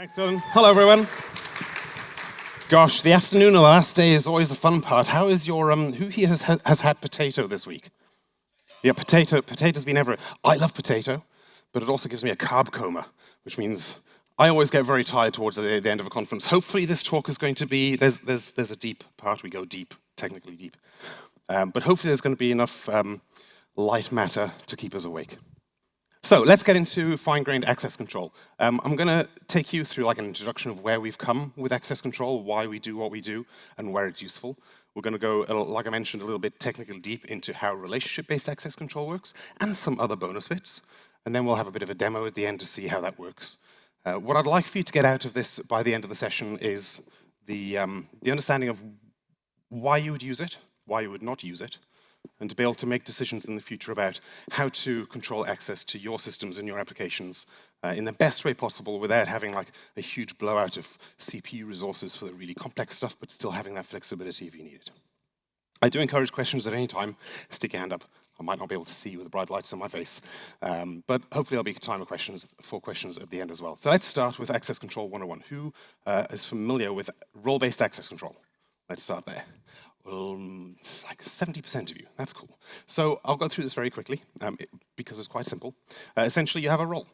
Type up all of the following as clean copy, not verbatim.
Thanks, Dylan. Hello, everyone. Gosh, the afternoon of the last day is always the fun part. How is your, who here has had potato this week? Yeah, potato's been everywhere. I love potato, but it also gives me a carb coma, which means I always get very tired towards the end of a conference. Hopefully this talk is going to be, there's a deep part, we go deep, technically deep. But hopefully there's going to be enough light matter to keep us awake. So let's get into fine-grained access control. I'm going to take you through like an introduction of where we've come with access control, why we do what we do, and where it's useful. We're going to go, like I mentioned, a little bit technically deep into how relationship-based access control works, and some other bonus bits. And then we'll have a bit of a demo at the end to see how that works. What I'd like for you to get out of this by the end of the session is the understanding of why you would use it, why you would not use it, and to be able to make decisions in the future about how to control access to your systems and your applications in the best way possible without having like a huge blowout of CPU resources for the really complex stuff, but still having that flexibility if you need it. I do encourage questions at any time. Stick your hand up. I might not be able to see you with the bright lights on my face, but hopefully there'll be time for questions at the end as well. So let's start with Access Control 101. Who is familiar with role-based access control? Let's start there. It's like 70% of you. That's cool. So I'll go through this very quickly because it's quite simple. Essentially, you have a role.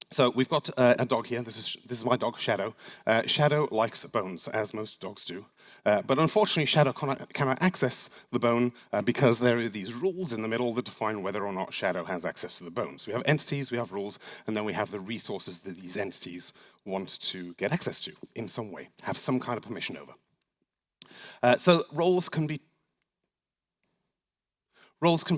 So we've got a dog here. This is my dog, Shadow. Shadow likes bones, as most dogs do. But unfortunately, Shadow cannot access the bone because there are these rules in the middle that define whether or not Shadow has access to the bone. So we have entities, we have rules, and then we have the resources that these entities want to get access to in some way, have some kind of permission over. So roles can be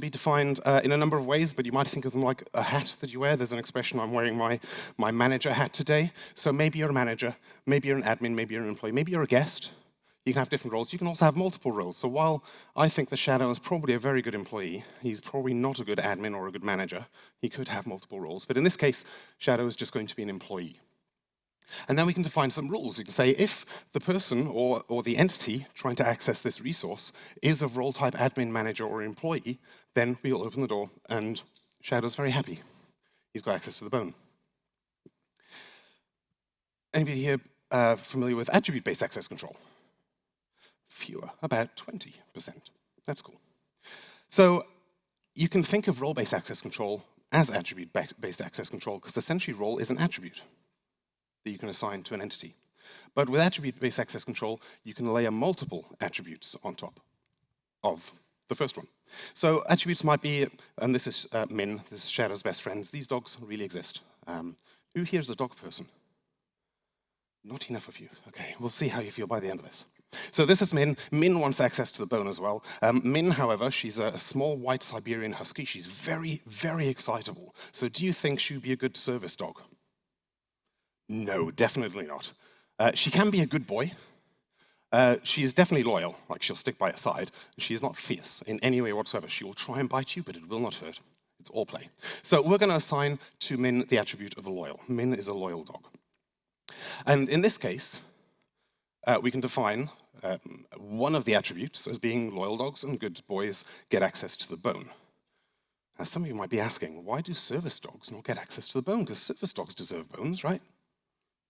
defined in a number of ways, but you might think of them like a hat that you wear. There's an expression, I'm wearing my manager hat today. So maybe you're a manager, maybe you're an admin, maybe you're an employee, maybe you're a guest. You can have different roles. You can also have multiple roles. So while I think the Shadow is probably a very good employee, he's probably not a good admin or a good manager. He could have multiple roles. But in this case, Shadow is just going to be an employee. And then we can define some rules. We can say if the person or the entity trying to access this resource is of role type admin, manager, or employee, then we'll open the door and Shadow's very happy. He's got access to the bone. Anybody here familiar with attribute-based access control? Fewer, about 20%. That's cool. So you can think of role-based access control as attribute-based access control because essentially role is an attribute that you can assign to an entity. But with attribute-based access control, you can layer multiple attributes on top of the first one. So attributes might be, and this is Min, this is Shadow's best friends. These dogs really exist. Who here is a dog person? Not enough of you. Okay, we'll see how you feel by the end of this. So this is Min. Min wants access to the bone as well. Min, however, she's a small white Siberian husky. She's very, very excitable. So do you think she'd be a good service dog? No, definitely not. She can be a good boy. She's definitely loyal, like she'll stick by your side. She's not fierce in any way whatsoever. She will try and bite you, but it will not hurt. It's all play. So we're going to assign to Min the attribute of loyal. Min is a loyal dog. And in this case, we can define one of the attributes as being loyal dogs and good boys get access to the bone. Now, some of you might be asking, why do service dogs not get access to the bone? Because service dogs deserve bones, right?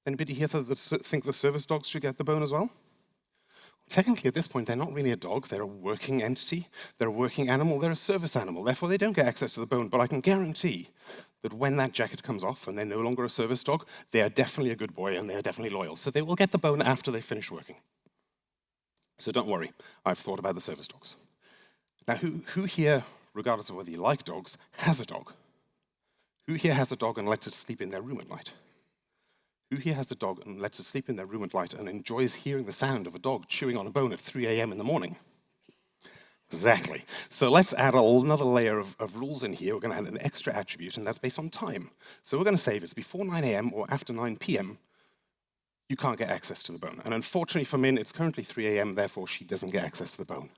Anybody here think the service dogs should get the bone as well? Technically, at this point, they're not really a dog. They're a working entity. They're a working animal. They're a service animal. Therefore, they don't get access to the bone. But I can guarantee that when that jacket comes off and they're no longer a service dog, they are definitely a good boy and they are definitely loyal. So they will get the bone after they finish working. So don't worry. I've thought about the service dogs. Now, who here, regardless of whether you like dogs, has a dog? Who here has a dog and lets it sleep in their room at night? Who here has a dog and lets it sleep in their room at night and enjoys hearing the sound of a dog chewing on a bone at 3 a.m. in the morning? Exactly. So let's add another layer of rules in here. We're going to add an extra attribute, and that's based on time. So we're going to say if it's before 9 a.m. or after 9 p.m., you can't get access to the bone. And unfortunately for Min, it's currently 3 a.m., therefore she doesn't get access to the bone.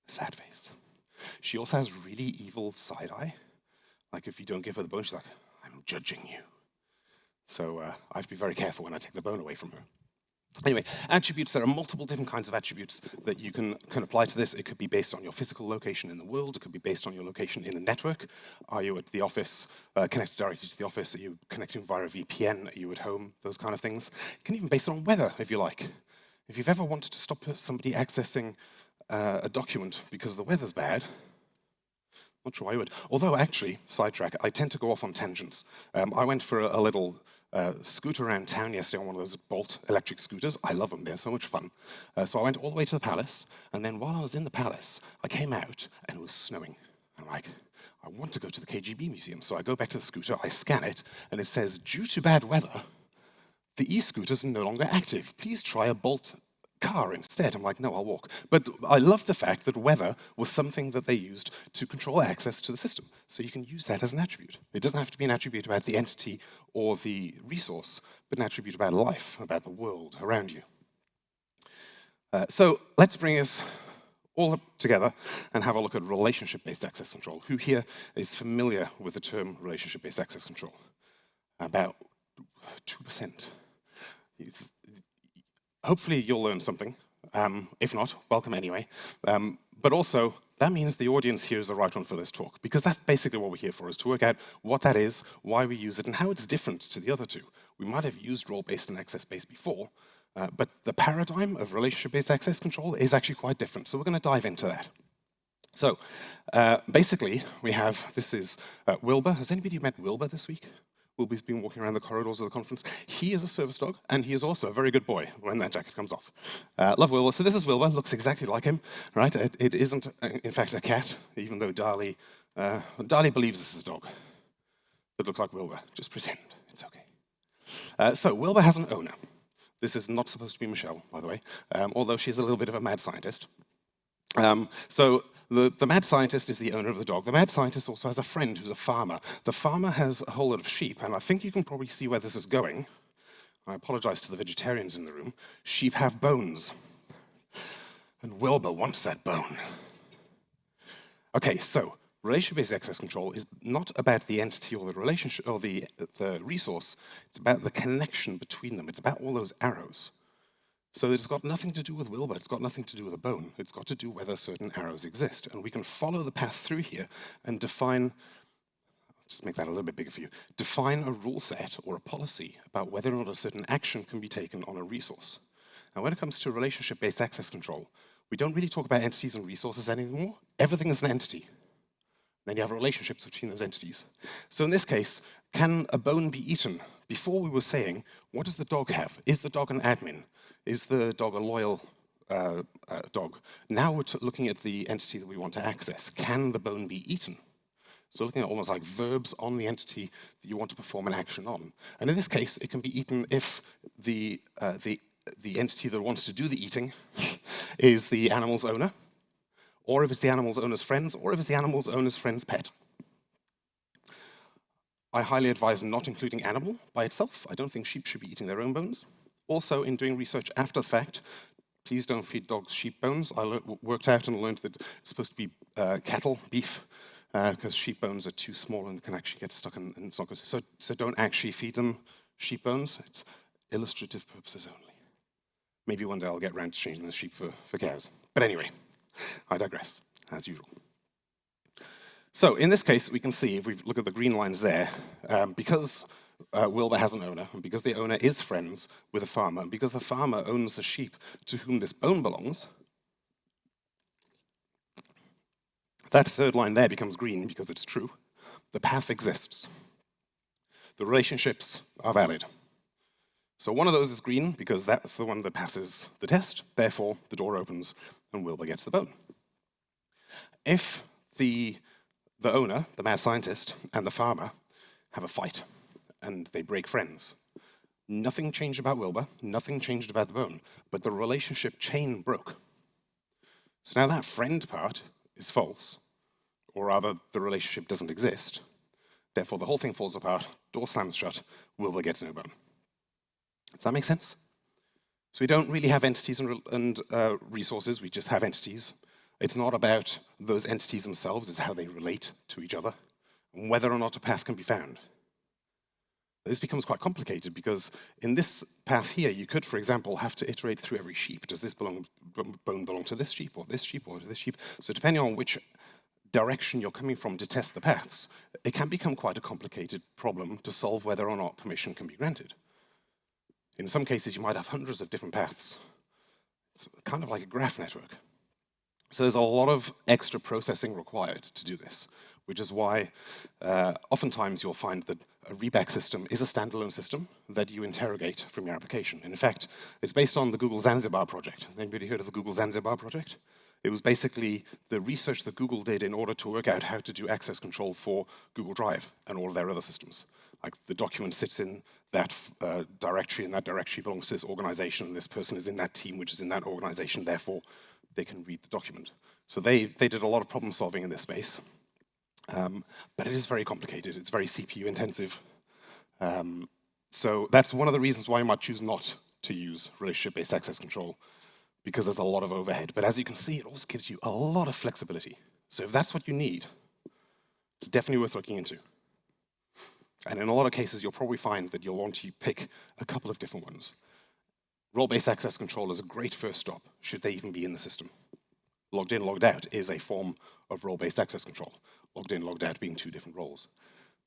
Sad face. She also has really evil side eye. Like if you don't give her the bone, she's like, I'm judging you. So I have to be very careful when I take the bone away from her. Anyway, attributes, there are multiple different kinds of attributes that you can apply to this. It could be based on your physical location in the world. It could be based on your location in a network. Are you at the office, connected directly to the office? Are you connecting via a VPN? Are you at home? Those kind of things. You can even base it on weather, if you like. If you've ever wanted to stop somebody accessing a document because the weather's bad, not sure I would. Although, actually, sidetrack, I tend to go off on tangents. I went for a little scooter around town yesterday on one of those Bolt electric scooters. I love them, they're so much fun. So I went all the way to the palace, and then while I was in the palace, I came out and it was snowing. I'm like, I want to go to the KGB museum. So I go back to the scooter, I scan it, and it says, due to bad weather, the e-scooters are no longer active. Please try a Bolt car instead. I'm like, no, I'll walk. But I love the fact that weather was something that they used to control access to the system. So you can use that as an attribute. It doesn't have to be an attribute about the entity or the resource, but an attribute about life, about the world around you. So let's bring us all up together and have a look at relationship-based access control. Who here is familiar with the term relationship-based access control? About 2%. Hopefully you'll learn something. If not, welcome anyway. But also, that means the audience here is the right one for this talk, because that's basically what we're here for, is to work out what that is, why we use it, and how it's different to the other two. We might have used role-based and access-based before, but the paradigm of relationship-based access control is actually quite different, so we're going to dive into that. So, basically, we have, this is Wilbur. Has anybody met Wilbur this week? Wilbur's been walking around the corridors of the conference. He is a service dog, and he is also a very good boy when that jacket comes off. Love Wilbur. So this is Wilbur, looks exactly like him, right? It isn't, in fact, a cat, even though Dali believes this is a dog. It looks like Wilbur. Just pretend, it's okay. So Wilbur has an owner. This is not supposed to be Michelle, by the way, although she's a little bit of a mad scientist. So the mad scientist is the owner of the dog. The mad scientist also has a friend who's a farmer. The farmer has a whole lot of sheep, and I think you can probably see where this is going. I apologize to the vegetarians in the room. Sheep have bones, and Wilbur wants that bone. Okay, so relationship-based access control is not about the entity or the relationship or the resource. It's about the connection between them. It's about all those arrows. So it's got nothing to do with Wilbur, it's got nothing to do with a bone, it's got to do whether certain arrows exist. And we can follow the path through here and define, I'll just make that a little bit bigger for you, define a rule set or a policy about whether or not a certain action can be taken on a resource. Now when it comes to relationship-based access control, we don't really talk about entities and resources anymore. Everything is an entity. Then you have relationships between those entities. So in this case, can a bone be eaten? Before we were saying, what does the dog have? Is the dog an admin? Is the dog a loyal dog? Now we're looking at the entity that we want to access. Can the bone be eaten? So looking at almost like verbs on the entity that you want to perform an action on. And in this case, it can be eaten if the entity that wants to do the eating is the animal's owner, or if it's the animal's owner's friends, or if it's the animal's owner's friend's pet. I highly advise not including animal by itself. I don't think sheep should be eating their own bones. Also, in doing research after the fact, please don't feed dogs sheep bones. I worked out and learned that it's supposed to be cattle, beef, because sheep bones are too small and can actually get stuck and it's not good. So don't actually feed them sheep bones. It's illustrative purposes only. Maybe one day I'll get around to changing the sheep for cows. But anyway, I digress, as usual. So in this case, we can see, if we look at the green lines there, because Wilbur has an owner, and because the owner is friends with a farmer, and because the farmer owns the sheep to whom this bone belongs, that third line there becomes green because it's true. The path exists. The relationships are valid. So one of those is green because that's the one that passes the test. Therefore, the door opens and Wilbur gets the bone. If the owner, the mad scientist, and the farmer have a fight and they break friends, nothing changed about Wilbur, nothing changed about the bone, but the relationship chain broke. So now that friend part is false, or rather the relationship doesn't exist. Therefore, the whole thing falls apart, door slams shut, Wilbur gets no bone. Does that make sense? So we don't really have entities and resources, we just have entities. It's not about those entities themselves, it's how they relate to each other, and whether or not a path can be found. This becomes quite complicated because in this path here, you could, for example, have to iterate through every sheep. Does this bone belong to this sheep or this sheep or this sheep? So depending on which direction you're coming from to test the paths, it can become quite a complicated problem to solve whether or not permission can be granted. In some cases, you might have hundreds of different paths. It's kind of like a graph network. So there's a lot of extra processing required to do this, which is why oftentimes you'll find that a ReBAC system is a standalone system that you interrogate from your application. In fact, it's based on the Google Zanzibar project. Anybody heard of the Google Zanzibar project? It was basically the research that Google did in order to work out how to do access control for Google Drive and all of their other systems. Like the document sits in that directory, and that directory belongs to this organization, and this person is in that team, which is in that organization, therefore they can read the document. So they did a lot of problem solving in this space. But it is very complicated. It's very CPU intensive. So that's one of the reasons why you might choose not to use relationship-based access control, because there's a lot of overhead. But as you can see, it also gives you a lot of flexibility. So if that's what you need, it's definitely worth looking into. And in a lot of cases, you'll probably find that you'll want to pick a couple of different ones. Role-based access control is a great first stop, should they even be in the system. Logged in, logged out is a form of role-based access control. Logged in, logged out being two different roles.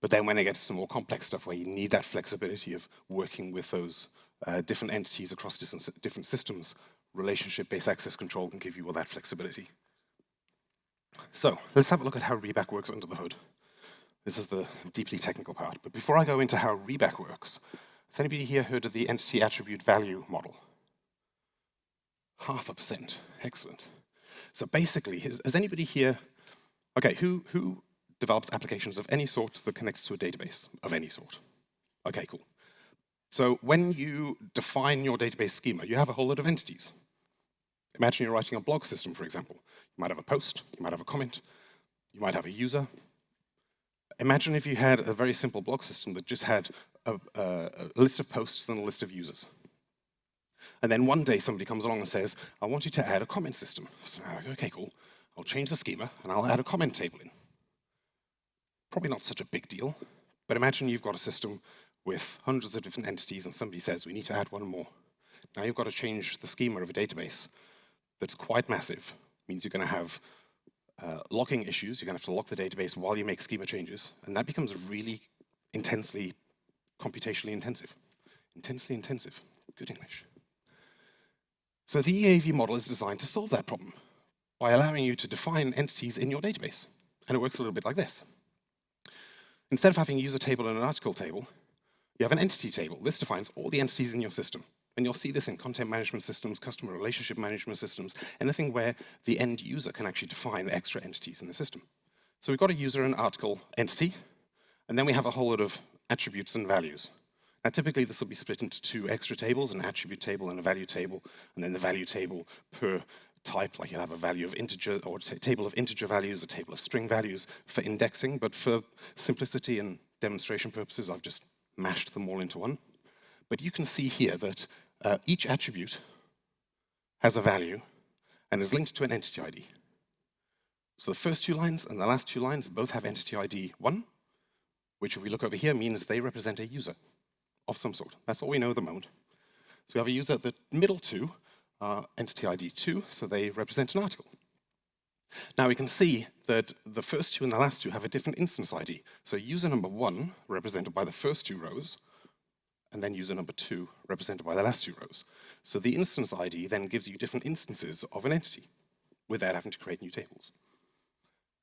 But then when it gets to some more complex stuff where you need that flexibility of working with those different entities across different systems, relationship-based access control can give you all that flexibility. So let's have a look at how ReBAC works under the hood. This is the deeply technical part. But before I go into how ReBAC works, has anybody here heard of the entity attribute value model? 0.5%. Excellent. So basically, has anybody here, okay, who develops applications of any sort that connects to a database of any sort? Okay, cool. So when you define your database schema, you have a whole lot of entities. Imagine you're writing a blog system, for example. You might have a post, you might have a comment, you might have a user. Imagine if you had a very simple blog system that just had a list of posts and a list of users. And then one day somebody comes along and says, I want you to add a comment system. So I'm like, okay, cool. I'll change the schema and I'll add a comment table in. Probably not such a big deal, but imagine you've got a system with hundreds of different entities and somebody says, we need to add one more. Now you've got to change the schema of a database that's quite massive. It means you're going to have locking issues. You're going to have to lock the database while you make schema changes. And that becomes really intensely computationally intensive. Intensely intensive. Good English. So the EAV model is designed to solve that problem by allowing you to define entities in your database. And it works a little bit like this. Instead of having a user table and an article table, you have an entity table. This defines all the entities in your system. And you'll see this in content management systems, customer relationship management systems, anything where the end user can actually define the extra entities in the system. So we've got a user and article entity, and then we have a whole lot of attributes and values. Now typically this will be split into two extra tables, an attribute table and a value table, and then the value table per type, like you'll have a value of integer, or a table of integer values, a table of string values for indexing, but for simplicity and demonstration purposes, I've just mashed them all into one. But you can see here that each attribute has a value and is linked to an entity ID. So the first two lines and the last two lines both have entity ID 1, which if we look over here means they represent a user of some sort. That's all we know at the moment. So we have a user, the middle two are entity ID 2, so they represent an article. Now we can see that the first two and the last two have a different instance ID. So user number 1, represented by the first two rows, and then user number 2, represented by the last two rows. So the instance ID then gives you different instances of an entity without having to create new tables.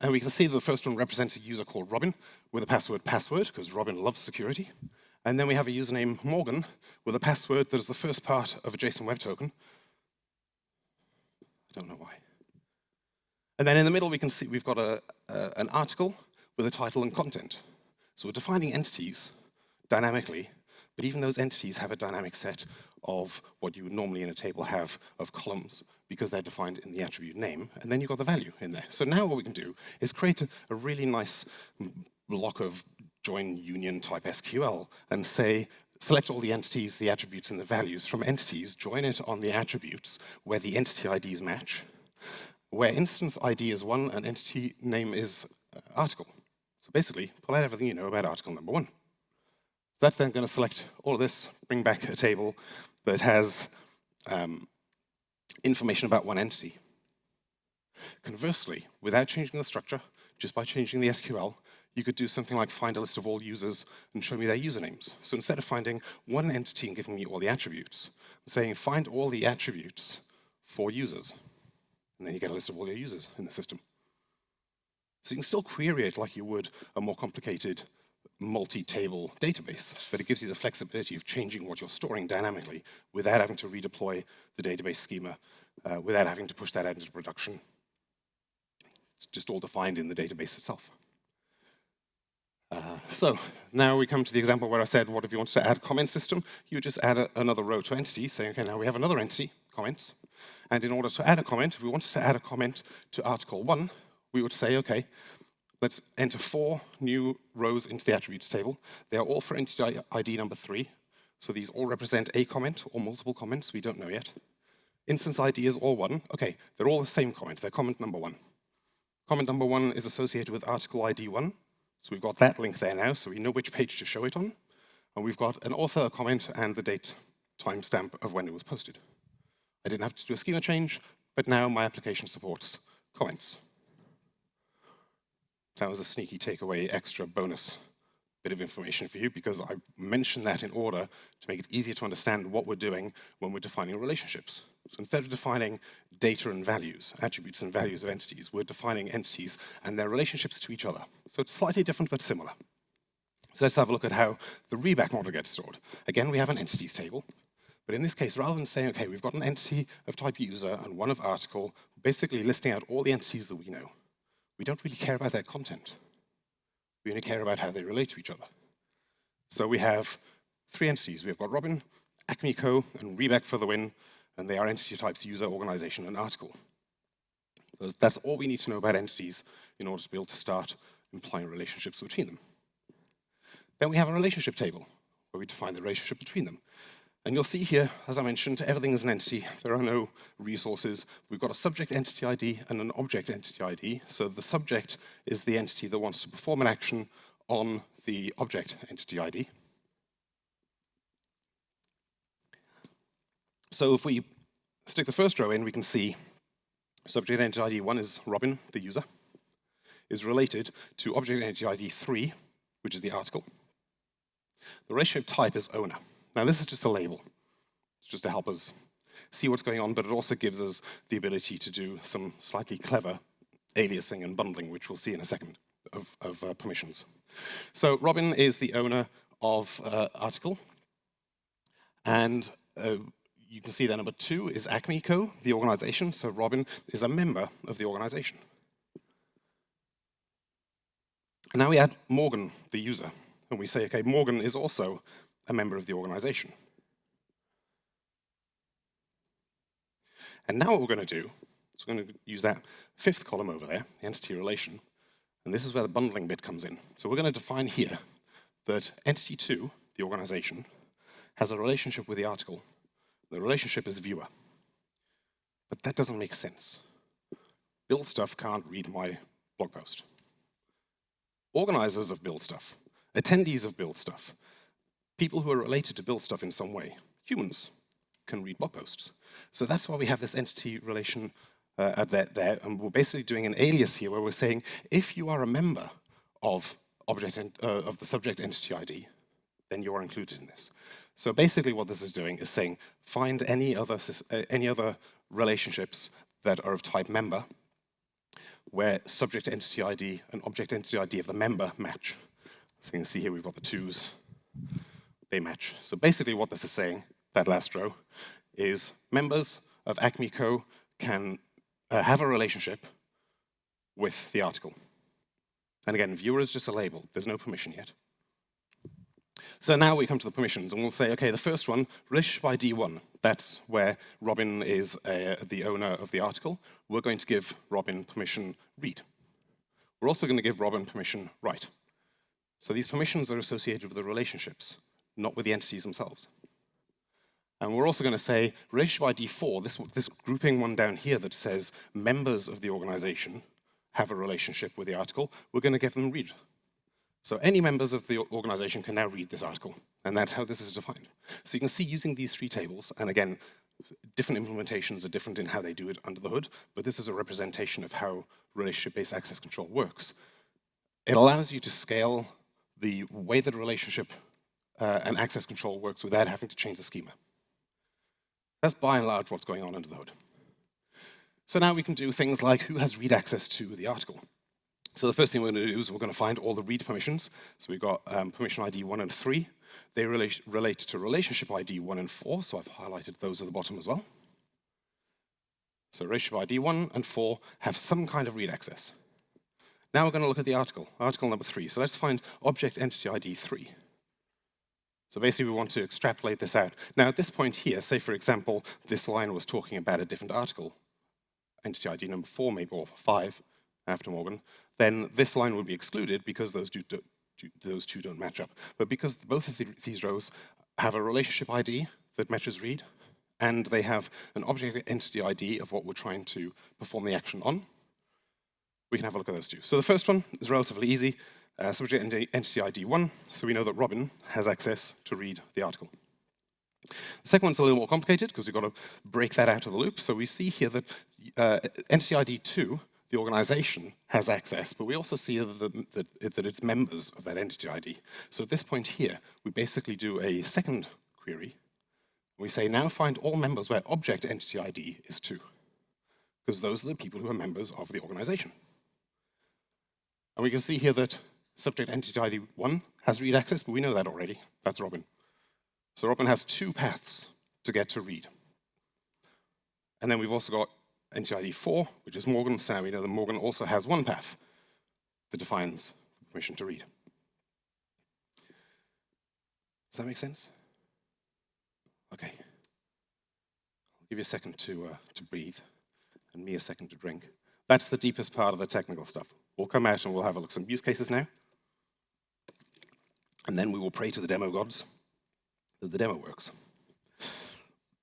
And we can see that the first one represents a user called Robin with a password, because Robin loves security. And then we have a username Morgan with a password that is the first part of a JSON Web Token. I don't know why. And then in the middle we can see we've got an article with a title and content. So we're defining entities dynamically, but even those entities have a dynamic set of what you would normally in a table have of columns because they're defined in the attribute name, and then you've got the value in there. So now what we can do is create a really nice block of join union type SQL and say, select all the entities, the attributes, and the values from entities, join it on the attributes where the entity IDs match, where instance ID is 1 and entity name is article. So basically, pull out everything you know about article number 1. That's then going to select all of this, bring back a table that has information about one entity. Conversely, without changing the structure, just by changing the SQL, you could do something like find a list of all users and show me their usernames. So instead of finding one entity and giving me all the attributes, I'm saying find all the attributes for users. And then you get a list of all your users in the system. So you can still query it like you would a more complicated multi-table database, but it gives you the flexibility of changing what you're storing dynamically without having to redeploy the database schema, without having to push that out into production. It's just all defined in the database itself. So now we come to the example where I said, what if you wanted to add a comment system? You just add another row to entities, saying, okay, now we have another entity, comments. And in order to add a comment, if we wanted to add a comment to article 1, we would say, okay, let's enter 4 new rows into the attributes table. They are all for entity ID number 3. So these all represent a comment or multiple comments. We don't know yet. Instance ID is all 1. Okay, they're all the same comment. They're comment number 1. Comment number 1 is associated with article ID 1. So we've got that link there now, so we know which page to show it on. And we've got an author, a comment, and the date timestamp of when it was posted. I didn't have to do a schema change, but now my application supports comments. That was a sneaky takeaway, extra bonus bit of information for you, because I mentioned that in order to make it easier to understand what we're doing when we're defining relationships. So instead of defining data and values, attributes and values of entities, we're defining entities and their relationships to each other. So it's slightly different but similar. So let's have a look at how the ReBAC model gets stored. Again, we have an entities table. But in this case, rather than saying, okay, we've got an entity of type user and one of article, basically listing out all the entities that we know, we don't really care about their content. We only care about how they relate to each other. So we have 3 entities. We've got Robin, Acme Co, and ReBAC for the win, and they are entity types user, organization, and article. So that's all we need to know about entities in order to be able to start implying relationships between them. Then we have a relationship table, where we define the relationship between them. And you'll see here, as I mentioned, everything is an entity. There are no resources. We've got a subject entity ID and an object entity ID. So the subject is the entity that wants to perform an action on the object entity ID. So if we stick the first row in, we can see subject entity ID 1 is Robin, the user, is related to object entity ID 3, which is the article. The relationship type is owner. Now, this is just a label. It's just to help us see what's going on, but it also gives us the ability to do some slightly clever aliasing and bundling, which we'll see in a second, of permissions. So Robin is the owner of article. And you can see that number 2 is Acme Co, the organization. So Robin is a member of the organization. And now we add Morgan, the user. And we say, okay, Morgan is also a member of the organization. And now what we're going to do is we're going to use that 5th column over there, the entity relation, and this is where the bundling bit comes in. So we're going to define here that entity 2, the organization, has a relationship with the article. The relationship is viewer. But that doesn't make sense. Build stuff can't read my blog post. Organizers of build stuff, attendees of build stuff, people who are related to build stuff in some way, humans, can read blog posts. So that's why we have this entity relation there, and we're basically doing an alias here where we're saying, if you are a member of the subject entity ID, then you are included in this. So basically what this is doing is saying, find any other relationships that are of type member, where subject entity ID and object entity ID of the member match. So you can see here we've got the 2s. They match. So basically what this is saying, that last row, is members of Acme Co can have a relationship with the article. And again, viewer is just a label. There's no permission yet. So now we come to the permissions, and we'll say, okay, the first one, relationship ID 1. That's where Robin is the owner of the article. We're going to give Robin permission read. We're also going to give Robin permission write. So these permissions are associated with the relationships, not with the entities themselves. And we're also going to say relationship ID 4, this grouping one down here that says members of the organization have a relationship with the article, we're going to give them read. So any members of the organization can now read this article, and that's how this is defined. So you can see using these three tables, and again, different implementations are different in how they do it under the hood, but this is a representation of how relationship-based access control works. It allows you to scale the way that a relationship and access control works without having to change the schema. That's by and large what's going on under the hood. So now we can do things like who has read access to the article. So the first thing we're going to do is we're going to find all the read permissions. So we've got permission ID 1 and 3. They relate to relationship ID 1 and 4, so I've highlighted those at the bottom as well. So relationship ID 1 and 4 have some kind of read access. Now we're going to look at the article number 3. So let's find object entity ID 3. So basically we want to extrapolate this out. Now at this point here, say for example, this line was talking about a different article, entity ID number 4 maybe, or 5 after Morgan, then this line would be excluded because those two don't match up. But because both of these rows have a relationship ID that matches read, and they have an object entity ID of what we're trying to perform the action on, we can have a look at those two. So the first one is relatively easy, subject entity ID 1, so we know that Robin has access to read the article. The second one's a little more complicated because we've got to break that out of the loop. So we see here that entity ID 2, the organization, has access, but we also see that it's members of that entity ID. So at this point here, we basically do a second query. We say now find all members where object entity ID is 2, because those are the people who are members of the organization. And we can see here that subject entity ID 1 has read access, but we know that already. That's Robin. So Robin has 2 paths to get to read. And then we've also got entity ID 4, which is Morgan, so now we know that Morgan also has 1 path that defines permission to read. Does that make sense? Okay. I'll give you a second to breathe, and me a second to drink. That's the deepest part of the technical stuff. We'll come out and we'll have a look at some use cases now. And then we will pray to the demo gods that the demo works.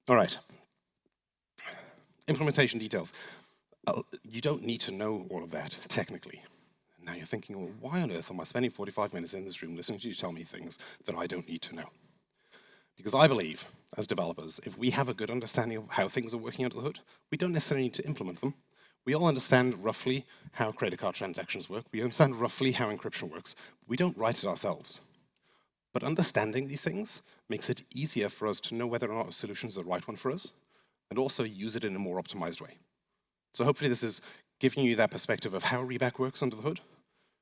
All right. Implementation details. You don't need to know all of that technically. Now you're thinking, well, why on earth am I spending 45 minutes in this room listening to you tell me things that I don't need to know? Because I believe, as developers, if we have a good understanding of how things are working under the hood, we don't necessarily need to implement them. We all understand roughly how credit card transactions work. We understand roughly how encryption works. We don't write it ourselves. But understanding these things makes it easier for us to know whether or not a solution is the right one for us, and also use it in a more optimized way. So hopefully this is giving you that perspective of how ReBAC works under the hood,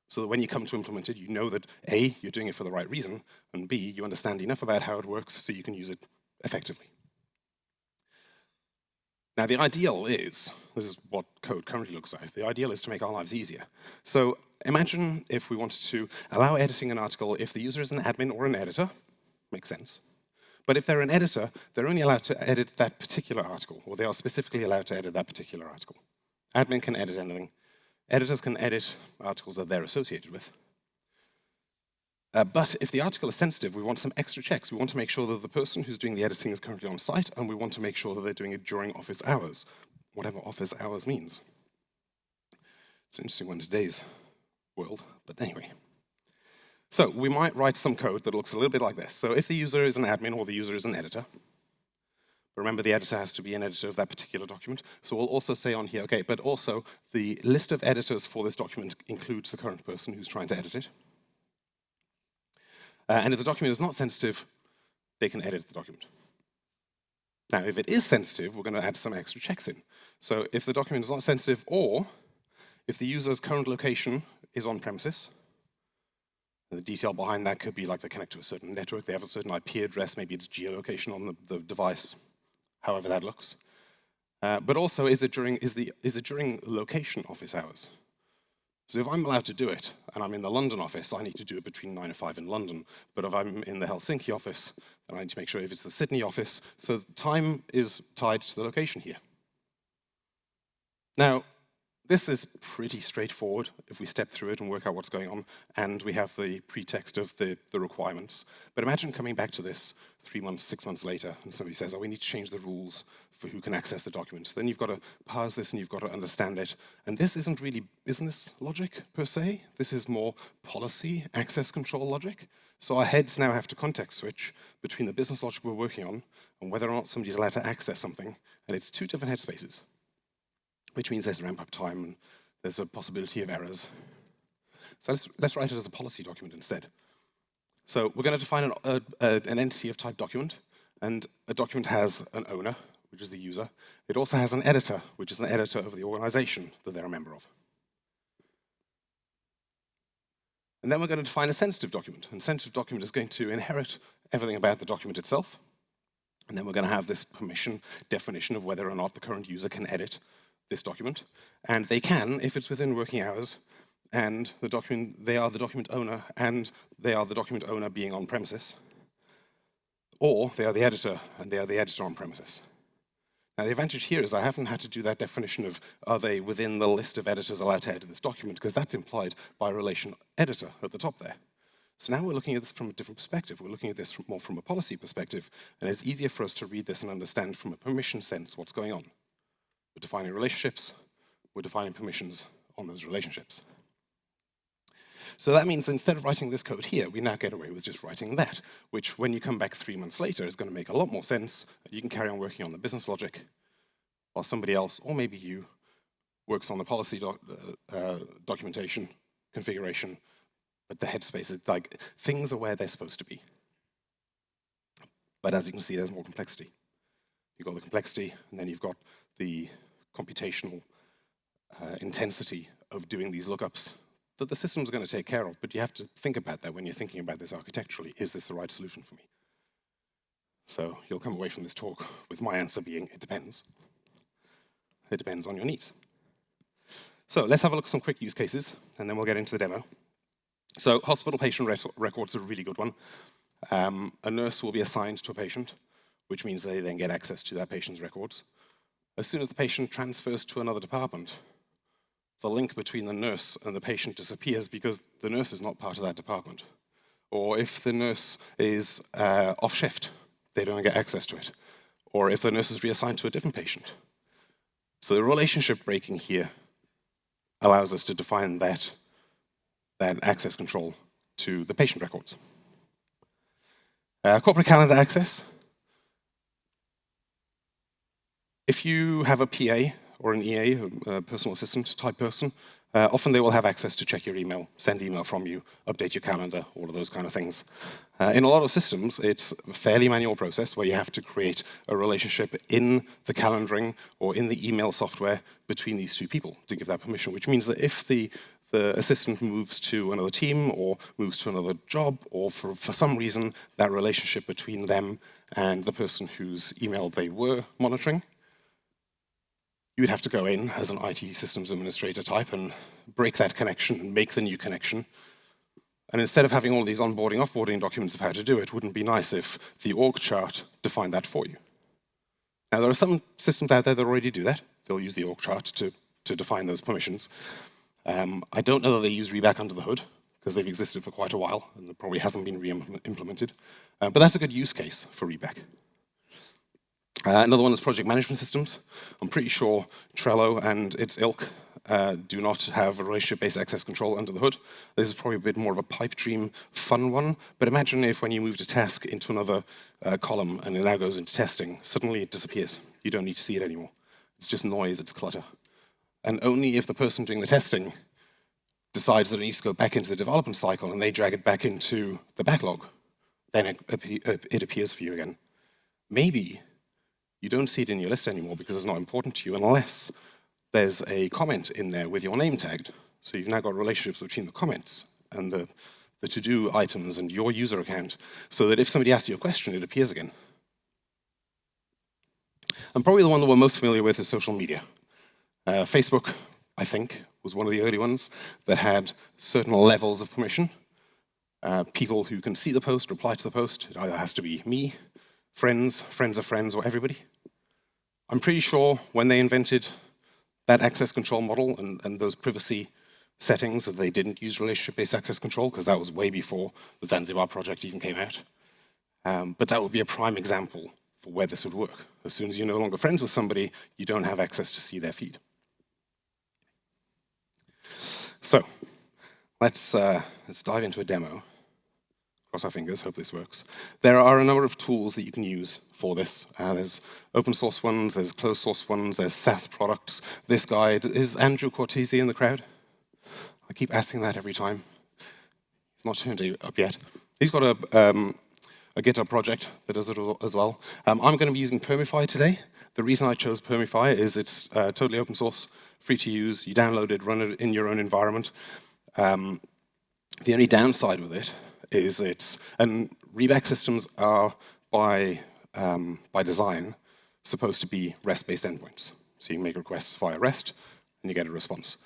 so that when you come to implement it, you know that A, you're doing it for the right reason, and B, you understand enough about how it works so you can use it effectively. Now the ideal is, this is what code currently looks like, the ideal is to make our lives easier. So imagine if we wanted to allow editing an article if the user is an admin or an editor, makes sense. But if they're an editor, they're only allowed to edit that particular article, or they are specifically allowed to edit that particular article. Admin can edit anything. Editors can edit articles that they're associated with. But if the article is sensitive, we want some extra checks. We want to make sure that the person who's doing the editing is currently on site, and we want to make sure that they're doing it during office hours, whatever office hours means. It's an interesting one in today's world, but anyway. So we might write some code that looks a little bit like this. So if the user is an admin or the user is an editor, remember the editor has to be an editor of that particular document. So we'll also say on here, okay, but also the list of editors for this document includes the current person who's trying to edit it. And if the document is not sensitive, they can edit the document. Now, if it is sensitive, we're going to add some extra checks in. So if the document is not sensitive, or if the user's current location is on premises, the detail behind that could be like they connect to a certain network, they have a certain IP address, maybe it's geolocation on the device, however that looks. But also, is it during location office hours? So if I'm allowed to do it, and I'm in the London office, I need to do it between 9 and 5 in London. But if I'm in the Helsinki office, then I need to make sure if it's the Sydney office. So time is tied to the location here. Now, This is pretty straightforward if we step through it and work out what's going on, and we have the pretext of the requirements. But imagine coming back to this 3 months, 6 months later, and somebody says, oh, we need to change the rules for who can access the documents. Then you've got to parse this and you've got to understand it. And this isn't really business logic per se. This is more policy, access control logic. So our heads now have to context switch between the business logic we're working on and whether or not somebody's allowed to access something. And it's two different headspaces, which means there's ramp-up time and there's a possibility of errors. So let's write it as a policy document instead. So we're going to define an entity of type document, and a document has an owner, which is the user. It also has an editor, which is an editor of the organization that they're a member of. And then we're going to define a sensitive document. And sensitive document is going to inherit everything about the document itself. And then we're going to have this permission definition of whether or not the current user can edit this document. And they can if it's within working hours, and they are the document owner, and they are the document owner being on premises. Or they are the editor, and they are the editor on premises. Now the advantage here is I haven't had to do that definition of are they within the list of editors allowed to edit this document, because that's implied by relation editor at the top there. So now we're looking at this from a different perspective. We're looking at this more from a policy perspective, and it's easier for us to read this and understand from a permission sense what's going on. We're defining relationships, we're defining permissions on those relationships. So that means instead of writing this code here, we now get away with just writing that, which when you come back 3 months later is going to make a lot more sense. You can carry on working on the business logic, while somebody else, or maybe you, works on the policy documentation, configuration, but the headspace is like, things are where they're supposed to be. But as you can see, there's more complexity. You've got the complexity, and then you've got the computational intensity of doing these lookups that the system's going to take care of, but you have to think about that when you're thinking about this architecturally. Is this the right solution for me? So you'll come away from this talk with my answer being, it depends. It depends on your needs. So let's have a look at some quick use cases, and then we'll get into the demo. So hospital patient records are a really good one. A nurse will be assigned to a patient, which means they then get access to that patient's records. As soon as the patient transfers to another department, the link between the nurse and the patient disappears because the nurse is not part of that department. Or if the nurse is off shift, they don't get access to it. Or if the nurse is reassigned to a different patient. So the relationship breaking here allows us to define that access control to the patient records. Corporate calendar access. If you have a PA or an EA, a personal assistant type person, often they will have access to check your email, send email from you, update your calendar, all of those kind of things. In a lot of systems, it's a fairly manual process where you have to create a relationship in the calendaring or in the email software between these two people to give that permission, which means that if the assistant moves to another team or moves to another job, or for some reason that relationship between them and the person whose email they were monitoring, you would have to go in as an IT systems administrator type and break that connection and make the new connection. And instead of having all these onboarding, offboarding documents of how to do it, wouldn't it be nice if the org chart defined that for you? Now, there are some systems out there that already do that. They'll use the org chart to define those permissions. I don't know that they use ReBAC under the hood, because they've existed for quite a while, and it probably hasn't been re-implemented. But that's a good use case for ReBAC. Another one is project management systems. I'm pretty sure Trello and its ilk do not have a relationship-based access control under the hood. This is probably a bit more of a pipe dream fun one, but imagine if when you moved a task into another column and it now goes into testing, suddenly it disappears. You don't need to see it anymore. It's just noise, it's clutter. And only if the person doing the testing decides that it needs to go back into the development cycle and they drag it back into the backlog, then it appears for you again. Maybe you don't see it in your list anymore because it's not important to you unless there's a comment in there with your name tagged. So you've now got relationships between the comments and the to-do items and your user account, so that if somebody asks you a question, it appears again. And probably the one that we're most familiar with is social media. Facebook, I think, was one of the early ones that had certain levels of permission. People who can see the post, reply to the post. It either has to be me, friends, friends of friends, or everybody. I'm pretty sure when they invented that access control model and those privacy settings that they didn't use relationship-based access control, because that was way before the Zanzibar project even came out. But that would be a prime example for where this would work. As soon as you're no longer friends with somebody, you don't have access to see their feed. So let's dive into a demo. Cross our fingers, hope this works. There are a number of tools that you can use for this. There's open source ones, there's closed source ones, there's SaaS products. This guide, is Andrew Cortese in the crowd? I keep asking that every time. He's not turned up yet. He's got a GitHub project that does it as well. I'm going to be using Permify today. The reason I chose Permify is it's totally open source, free to use. You download it, run it in your own environment. The only downside with it is and ReBAC systems are by design supposed to be REST-based endpoints. So you make requests via REST and you get a response.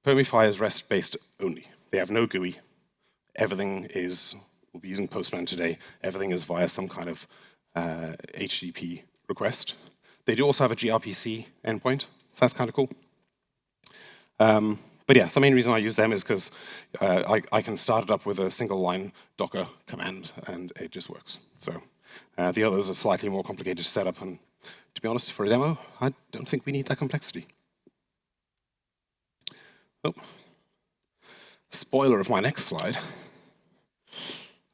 Permify is REST-based only. They have no GUI. Everything is, we'll be using Postman today, everything is via some kind of HTTP request. They do also have a gRPC endpoint, so that's kind of cool. But yeah, the main reason I use them is because I can start it up with a single line Docker command and it just works. So the others are slightly more complicated to set up, and to be honest, for a demo, I don't think we need that complexity. Oh, spoiler of my next slide.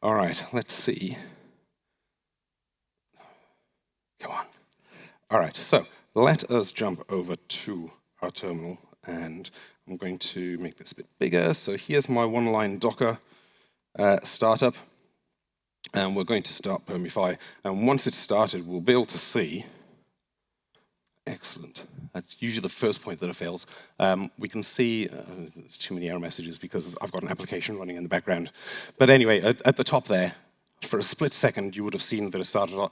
All right, let's see. Come on. All right, so let us jump over to our terminal, and I'm going to make this a bit bigger. So here's my one-line Docker startup, and we're going to start Permify. And once it's started, we'll be able to see. Excellent. That's usually the first point that it fails. We can see, there's too many error messages because I've got an application running in the background. But anyway, at the top there, for a split second, you would have seen that it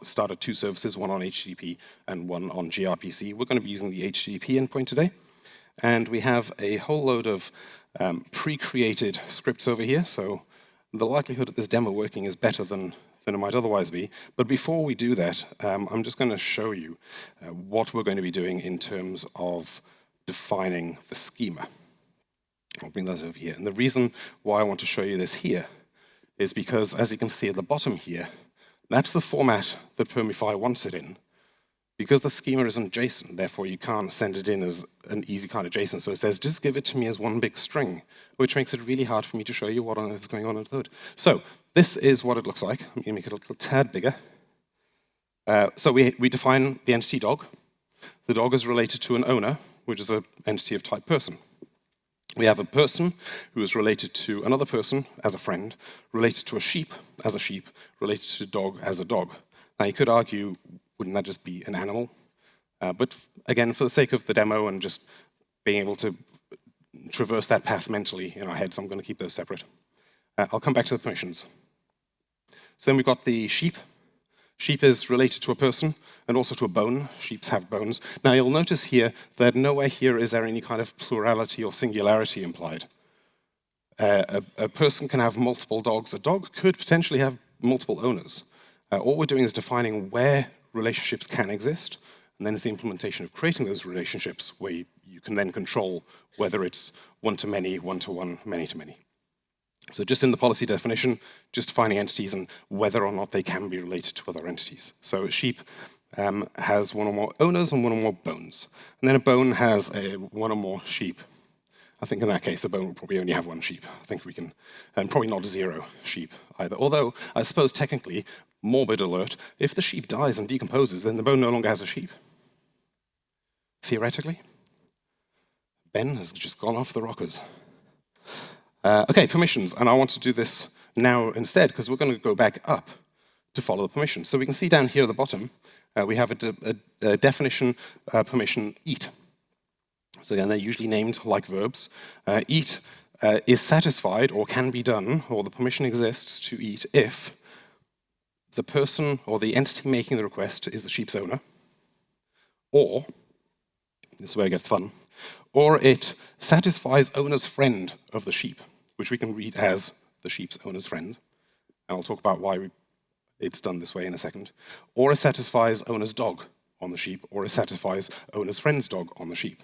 started two services, one on HTTP and one on gRPC. We're going to be using the HTTP endpoint today. And we have a whole load of pre-created scripts over here. So the likelihood of this demo working is better than it might otherwise be. But before we do that, I'm just going to show you what we're going to be doing in terms of defining the schema. I'll bring that over here. And the reason why I want to show you this here is because, as you can see at the bottom here, that's the format that Permify wants it in. Because the schema isn't JSON, therefore you can't send it in as an easy kind of JSON. So it says, just give it to me as one big string, which makes it really hard for me to show you what on earth is going on under the hood. So this is what it looks like. Let me make it a little tad bigger. So we define the entity dog. The dog is related to an owner, which is an entity of type person. We have a person who is related to another person as a friend, related to a sheep as a sheep, related to a dog as a dog. Now you could argue, wouldn't that just be an animal? But again, for the sake of the demo and just being able to traverse that path mentally in our heads, I'm going to keep those separate. I'll come back to the permissions. So then we've got the sheep. Sheep is related to a person and also to a bone. Sheep have bones. Now you'll notice here that nowhere here is there any kind of plurality or singularity implied. A person can have multiple dogs. A dog could potentially have multiple owners. All we're doing is defining where relationships can exist, and then it's the implementation of creating those relationships where you can then control whether it's one-to-many, one-to-one, many-to-many. So just in the policy definition, just defining entities and whether or not they can be related to other entities. So a sheep has one or more owners and one or more bones. And then a bone has one or more sheep. I think in that case, a bone will probably only have one sheep. I think we can, and probably not 0 sheep either. Although, I suppose technically, morbid alert, if the sheep dies and decomposes, then the bone no longer has a sheep. Theoretically. Ben has just gone off the rockers. Okay, permissions, and I want to do this now instead, because we're going to go back up to follow the permissions. So we can see down here at the bottom, we have a definition permission eat. So again, they're usually named like verbs. Eat is satisfied or can be done, or the permission exists to eat if the person or the entity making the request is the sheep's owner, or, this is where it gets fun, or it satisfies owner's friend of the sheep, which we can read as the sheep's owner's friend. And I'll talk about why it's done this way in a second. Or it satisfies owner's dog on the sheep, or it satisfies owner's friend's dog on the sheep.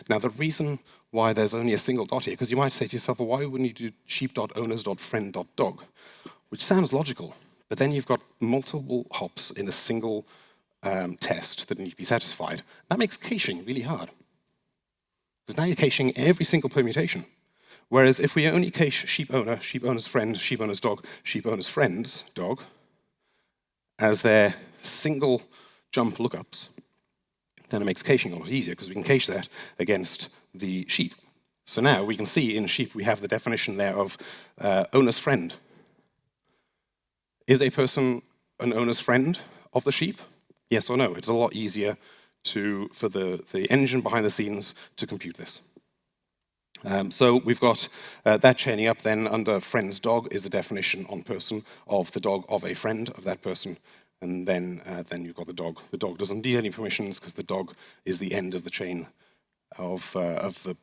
Now, the reason why there's only a single dot here, because you might say to yourself, well, why wouldn't you do sheep.owners.friend.dog? Which sounds logical, but then you've got multiple hops in a single test that need to be satisfied. That makes caching really hard. Because now you're caching every single permutation. Whereas if we only cache sheep owner's friend, sheep owner's dog, sheep owner's friend's dog, as their single jump lookups, then it makes caching a lot easier because we can cache that against the sheep. So now we can see in sheep we have the definition there of owner's friend. Is a person an owner's friend of the sheep? Yes or no? It's a lot easier for the engine behind the scenes to compute this. So we've got that chaining up. Then under friend's dog is the definition on person of the dog of a friend of that person. And then you've got the dog. The dog doesn't need any permissions because the dog is the end of the chain of the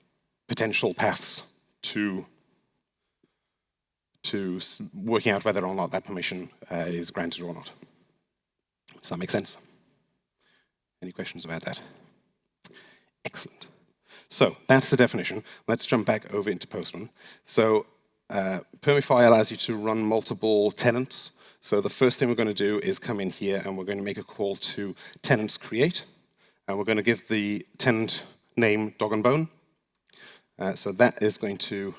potential paths to working out whether or not that permission is granted or not. Does that make sense? Any questions about that? Excellent. So that's the definition. Let's jump back over into Postman. So Permify allows you to run multiple tenants. So the first thing we're going to do is come in here and we're going to make a call to tenants create. And we're going to give the tenant name dog and bone. So that is going to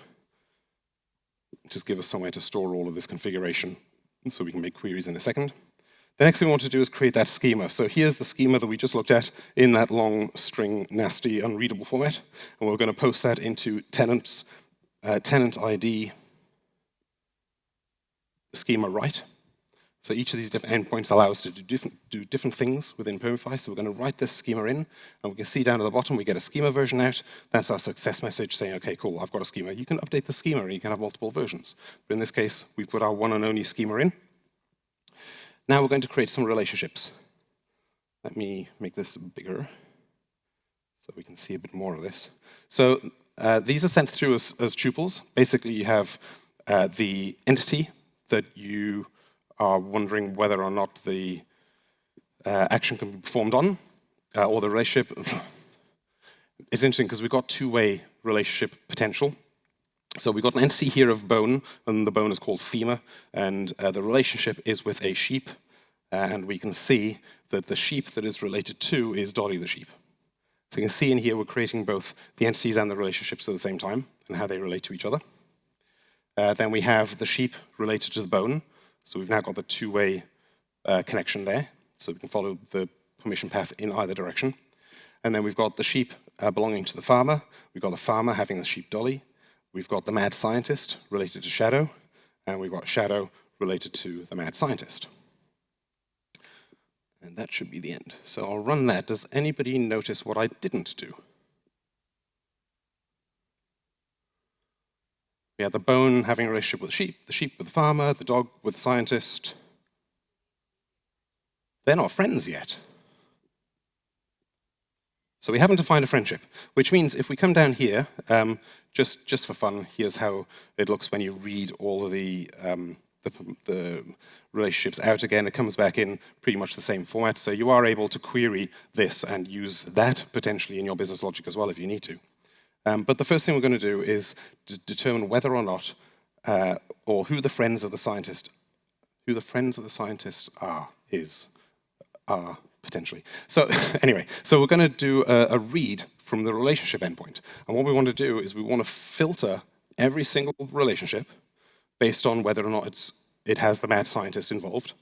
just give us somewhere to store all of this configuration so we can make queries in a second. The next thing we want to do is create that schema. So here's the schema that we just looked at in that long string, nasty, unreadable format. And we're going to post that into tenants, tenant ID schema write. So each of these different endpoints allow us to do different things within Permify. So we're going to write this schema in, and we can see down at the bottom we get a schema version out. That's our success message saying, okay, cool, I've got a schema. You can update the schema and you can have multiple versions. But in this case, we put our one and only schema in. Now we're going to create some relationships. Let me make this bigger so we can see a bit more of this. So these are sent through as tuples. Basically, you have the entity that you are wondering whether or not the action can be performed on, or the relationship. It's interesting because we've got two-way relationship potential. So we've got an entity here of bone, and the bone is called femur, and the relationship is with a sheep, and we can see that the sheep that is related to is Dolly the sheep. So you can see in here we're creating both the entities and the relationships at the same time, and how they relate to each other. Then we have the sheep related to the bone, so we've now got the two-way connection there, so we can follow the permission path in either direction. And then we've got the sheep belonging to the farmer, we've got the farmer having the sheep Dolly, we've got the mad scientist related to Shadow, and we've got Shadow related to the mad scientist. And that should be the end. So I'll run that. Does anybody notice what I didn't do? We have the bone having a relationship with the sheep with the farmer, the dog with the scientist. They're not friends yet. So we haven't defined a friendship, which means if we come down here, just for fun, here's how it looks when you read all of the relationships out again. It comes back in pretty much the same format. So you are able to query this and use that potentially in your business logic as well if you need to. But the first thing we're going to do is determine whether or not, or who the friends of the scientist are potentially. So anyway, so we're going to do a read from the relationship endpoint. And what we want to do is we want to filter every single relationship based on whether or not it has the mad scientist involved.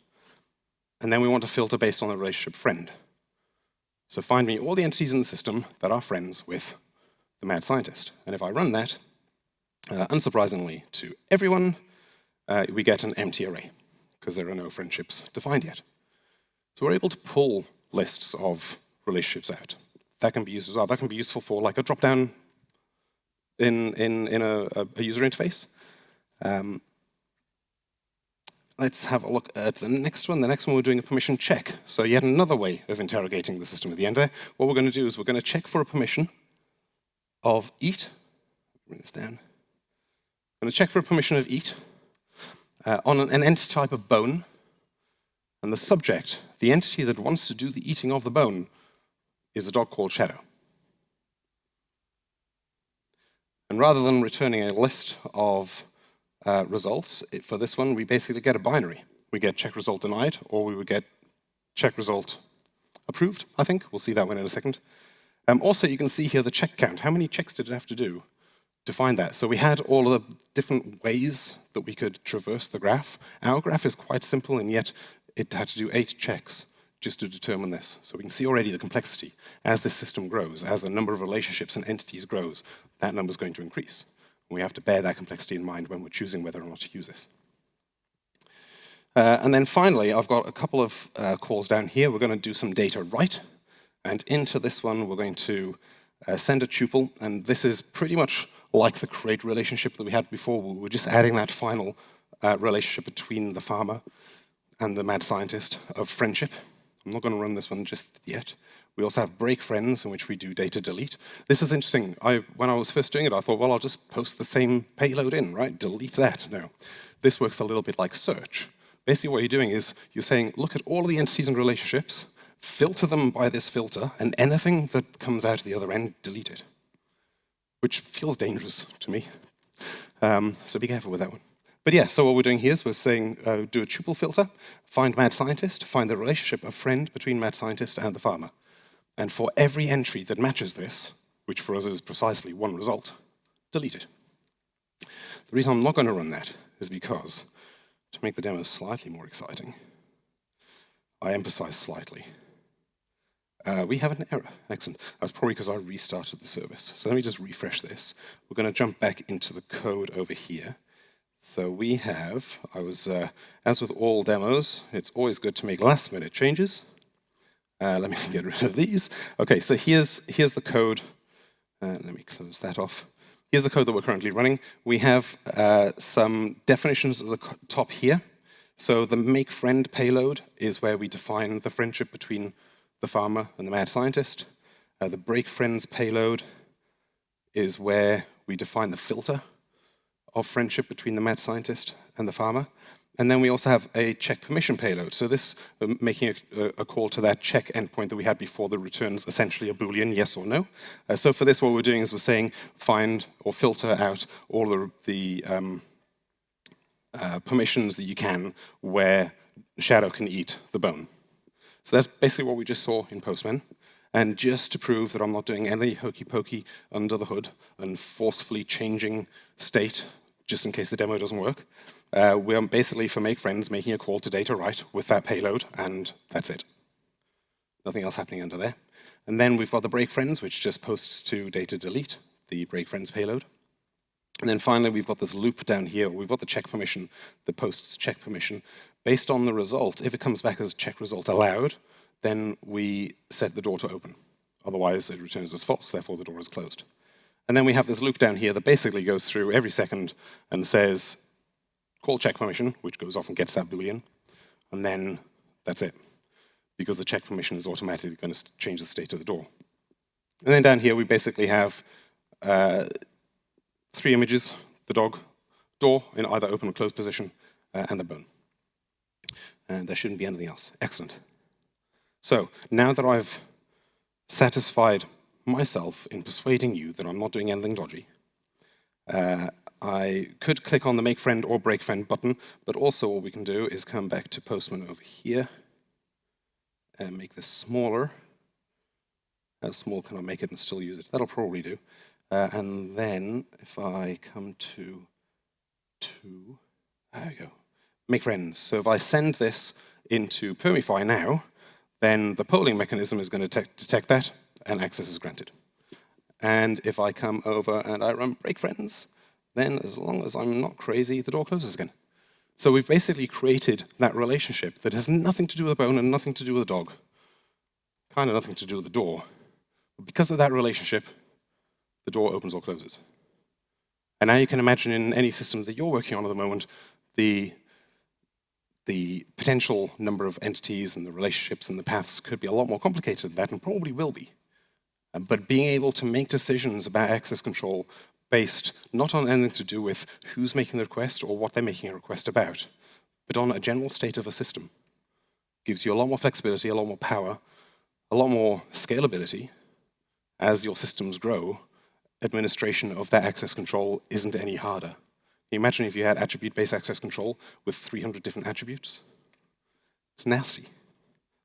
And then we want to filter based on the relationship friend. So find me all the entities in the system that are friends with the mad scientist. And if I run that, unsurprisingly to everyone, we get an empty array because there are no friendships defined yet. So we're able to pull lists of relationships out. That can be used as well. That can be useful for like a drop-down in a user interface. Let's have a look at the next one. The next one, we're doing a permission check. So yet another way of interrogating the system at the end there. What we're going to do is we're going to check for a permission of eat. Bring this down. I'm going to check for a permission of eat on an entity type of bone. And the subject, the entity that wants to do the eating of the bone, is a dog called Shadow. And rather than returning a list of results, for this one, we basically get a binary. We get check result denied, or we would get check result approved, I think. We'll see that one in a second. Also, you can see here the check count. How many checks did it have to do to find that? So we had all of the different ways that we could traverse the graph. Our graph is quite simple, and yet it had to do 8 checks just to determine this. So we can see already the complexity. As this system grows, as the number of relationships and entities grows, that number is going to increase. We have to bear that complexity in mind when we're choosing whether or not to use this. And then finally, I've got a couple of calls down here. We're going to do some data write. And into this one, we're going to send a tuple. And this is pretty much like the create relationship that we had before. We're just adding that final relationship between the farmer and the mad scientist of friendship. I'm not going to run this one just yet. We also have break friends, in which we do data delete. This is interesting. When I was first doing it, I thought, well, I'll just post the same payload in, right? Delete that. No. This works a little bit like search. Basically, what you're doing is you're saying, look at all of the entities and relationships, filter them by this filter, and anything that comes out the other end, delete it. Which feels dangerous to me. So be careful with that one. But yeah, so what we're doing here is we're saying do a tuple filter, find mad scientist, find the relationship of friend between mad scientist and the farmer. And for every entry that matches this, which for us is precisely one result, delete it. The reason I'm not going to run that is because, to make the demo slightly more exciting, I emphasize slightly. We have an error. Excellent. That's probably because I restarted the service. So let me just refresh this. We're going to jump back into the code over here. So we have, as with all demos, it's always good to make last-minute changes. Let me get rid of these. Okay, so here's the code. Let me close that off. Here's the code that we're currently running. We have some definitions at the top here. So the make friend payload is where we define the friendship between the farmer and the mad scientist. The break friends payload is where we define the filter of friendship between the mad scientist and the farmer. And then we also have a check permission payload. So this, making a call to that check endpoint that we had before that returns essentially a Boolean, yes or no. So for this, what we're doing is we're saying find or filter out all of the permissions that you can where shadow can eat the bone. So that's basically what we just saw in Postman. And just to prove that I'm not doing any hokey pokey under the hood and forcefully changing state just in case the demo doesn't work, we're basically, for make friends, making a call to data write with that payload, and that's it. Nothing else happening under there. And then we've got the break friends, which just posts to data delete, the break friends payload. And then finally, we've got this loop down here. We've got the check permission that posts check permission. Based on the result, if it comes back as check result allowed, then we set the door to open. Otherwise, it returns as false, therefore the door is closed. And then we have this loop down here that basically goes through every second and says, call check permission, which goes off and gets that Boolean, and then that's it, because the check permission is automatically going to change the state of the door. And then down here, we basically have 3 images, the dog, door in either open or closed position, and the bone. And there shouldn't be anything else. Excellent. So now that I've satisfied myself in persuading you that I'm not doing anything dodgy, I could click on the make friend or break friend button, but also what we can do is come back to Postman over here and make this smaller. How small can I make it and still use it? That'll probably do. And then if I come to, there we go, make friends. So if I send this into Permify now, then the polling mechanism is going to detect that, and access is granted. And if I come over and I run break friends, then as long as I'm not crazy, the door closes again. So we've basically created that relationship that has nothing to do with the bone and nothing to do with the dog. Kind of nothing to do with the door. But because of that relationship, the door opens or closes. And now you can imagine in any system that you're working on at the moment, the potential number of entities and the relationships and the paths could be a lot more complicated than that, and probably will be. But being able to make decisions about access control based not on anything to do with who's making the request or what they're making a request about, but on a general state of a system, gives you a lot more flexibility, a lot more power, a lot more scalability as your systems grow, administration of that access control isn't any harder. Can you imagine if you had attribute-based access control with 300 different attributes? It's nasty.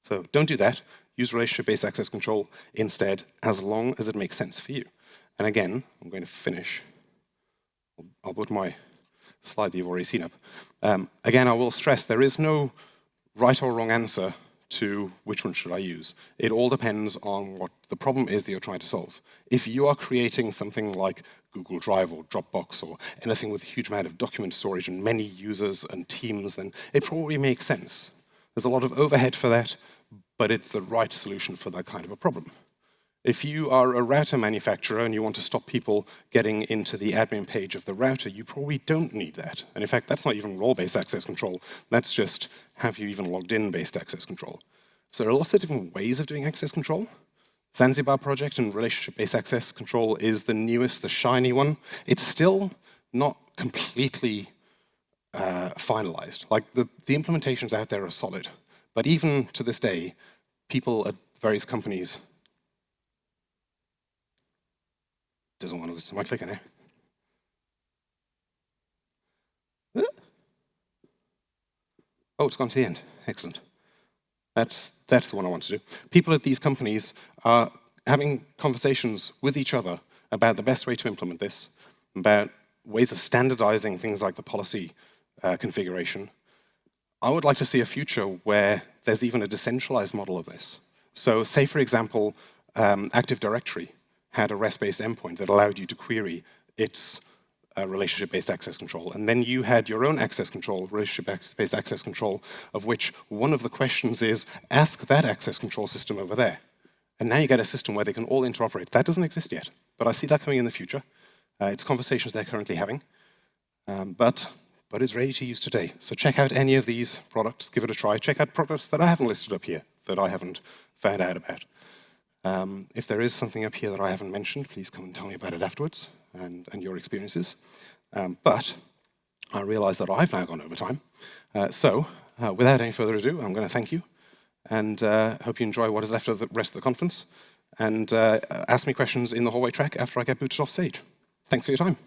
So don't do that. Use relationship-based access control instead, as long as it makes sense for you. And again, I'm going to finish. I'll put my slide that you've already seen up. Again, I will stress there is no right or wrong answer to which one should I use. It all depends on what the problem is that you're trying to solve. If you are creating something like Google Drive or Dropbox or anything with a huge amount of document storage and many users and teams, then it probably makes sense. There's a lot of overhead for that, but it's the right solution for that kind of a problem. If you are a router manufacturer and you want to stop people getting into the admin page of the router, you probably don't need that. And in fact, that's not even role-based access control. That's just have you even logged in-based access control. So there are lots of different ways of doing access control. Zanzibar project and relationship-based access control is the newest, the shiny one. It's still not completely finalized. Like the implementations out there are solid. But even to this day, people at various companies doesn't want to listen to my clicker now. Oh, it's gone to the end. Excellent. That's the one I want to do. People at these companies are having conversations with each other about the best way to implement this, about ways of standardizing things like the policy configuration. I would like to see a future where there's even a decentralized model of this. So say, for example, Active Directory had a REST-based endpoint that allowed you to query its relationship-based access control. And then you had your own access control, relationship-based access control, of which one of the questions is, ask that access control system over there. And now you get a system where they can all interoperate. That doesn't exist yet, but I see that coming in the future. It's conversations they're currently having, but it's ready to use today. So check out any of these products, give it a try. Check out products that I haven't listed up here, that I haven't found out about. If there is something up here that I haven't mentioned, please come and tell me about it afterwards and your experiences. But I realize that I've now gone over time. So without any further ado, I'm going to thank you and hope you enjoy what is left of the rest of the conference and ask me questions in the hallway track after I get booted off stage. Thanks for your time.